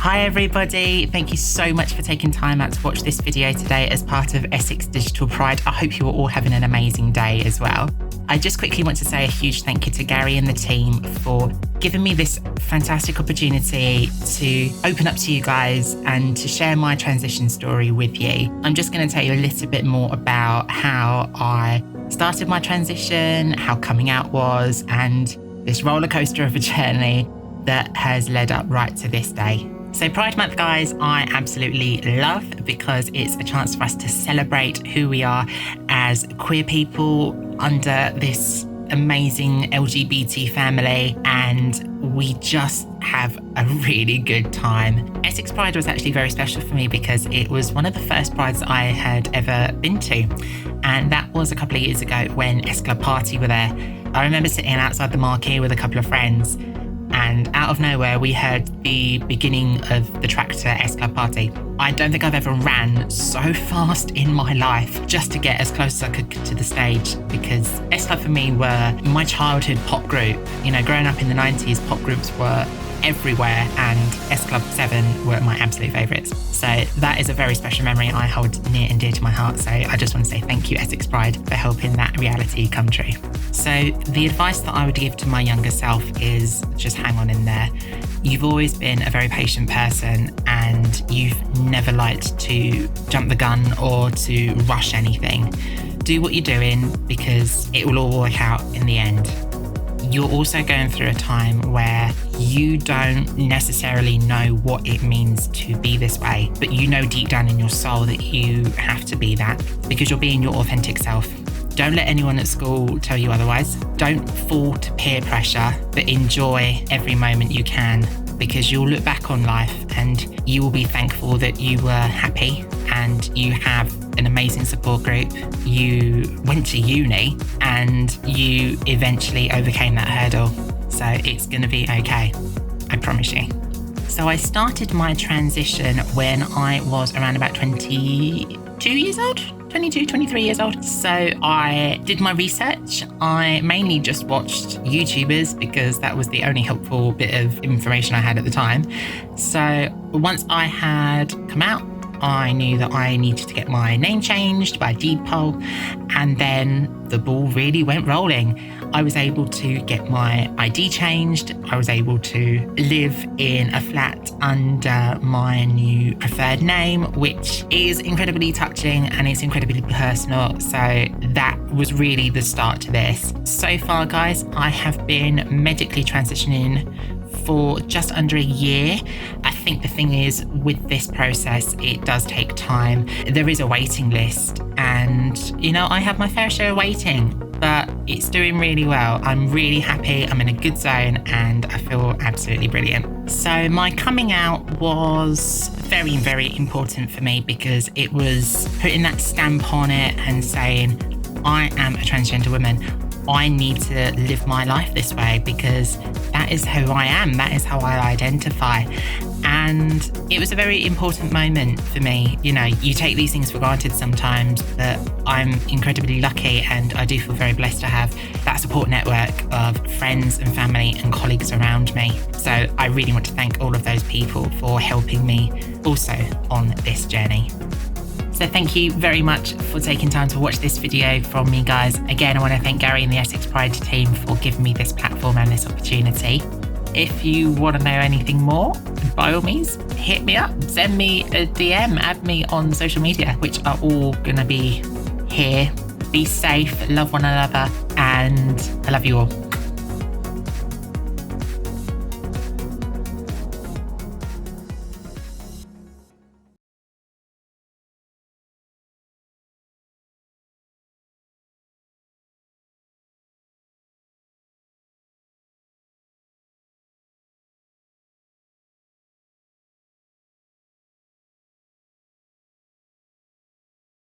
Hi everybody, thank you so much for taking time out to watch this video today as part of Essex Digital Pride. I hope you are all having an amazing day as well. I just quickly want to say a huge thank you to Gary and the team for giving me this fantastic opportunity to open up to you guys and to share my transition story with you. I'm just going to tell you a little bit more about how I started my transition, how coming out was, and this roller coaster of a journey that has led up right to this day. So Pride Month, guys, I absolutely love because it's a chance for us to celebrate who we are as queer people under this amazing LGBT family, and we just have a really good time. Essex Pride was actually very special for me because it was one of the first prides I had ever been to, and that was a couple of years ago when S Club Party were there. I remember sitting outside the marquee with a couple of friends, and out of nowhere we heard the beginning of the track to S Club Party. I don't think I've ever ran so fast in my life just to get as close as I could to the stage, because S Club for me were my childhood pop group. You know, growing up in the 90s, pop groups were everywhere, and S Club 7 were my absolute favourites. So that is a very special memory I hold near and dear to my heart. So I just want to say thank you, Essex Pride, for helping that reality come true. So the advice that I would give to my younger self is just hang on in there. You've always been a very patient person, and you've never liked to jump the gun or to rush anything. Do what you're doing because it will all work out in the end. You're also going through a time where you don't necessarily know what it means to be this way, but you know deep down in your soul that you have to be that because you're being your authentic self. Don't let anyone at school tell you otherwise. Don't fall to peer pressure, but enjoy every moment you can, because you'll look back on life and you will be thankful that you were happy and you have an amazing support group. You went to uni and you eventually overcame that hurdle. So it's going to be okay. I promise you. So I started my transition when I was around about 22 years old. 22, 23 years old. So I did my research. I mainly just watched YouTubers because that was the only helpful bit of information I had at the time. So once I had come out, I knew that I needed to get my name changed by deed poll, and then the ball really went rolling. I was able to get my ID changed. I was able to live in a flat under my new preferred name, which is incredibly touching and it's incredibly personal. So that was really the start to this. So far, guys, I have been medically transitioning for just under a year. I think the thing is, with this process, it does take time. There is a waiting list, and you know, I have my fair share of waiting, but it's doing really well. I'm really happy. I'm in a good zone and I feel absolutely brilliant. So my coming out was very, very important for me because it was putting that stamp on it and saying, I am a transgender woman. I need to live my life this way because that is who I am. That is how I identify. And it was a very important moment for me. You know, you take these things for granted sometimes, but I'm incredibly lucky and I do feel very blessed to have that support network of friends and family and colleagues around me. So I really want to thank all of those people for helping me also on this journey. So thank you very much for taking time to watch this video from me, guys. Again, I want to thank Gary and the Essex Pride team for giving me this platform and this opportunity. If you want to know anything more, by all means, hit me up, send me a DM, add me on social media, which are all going to be here. Be safe, love one another, and I love you all.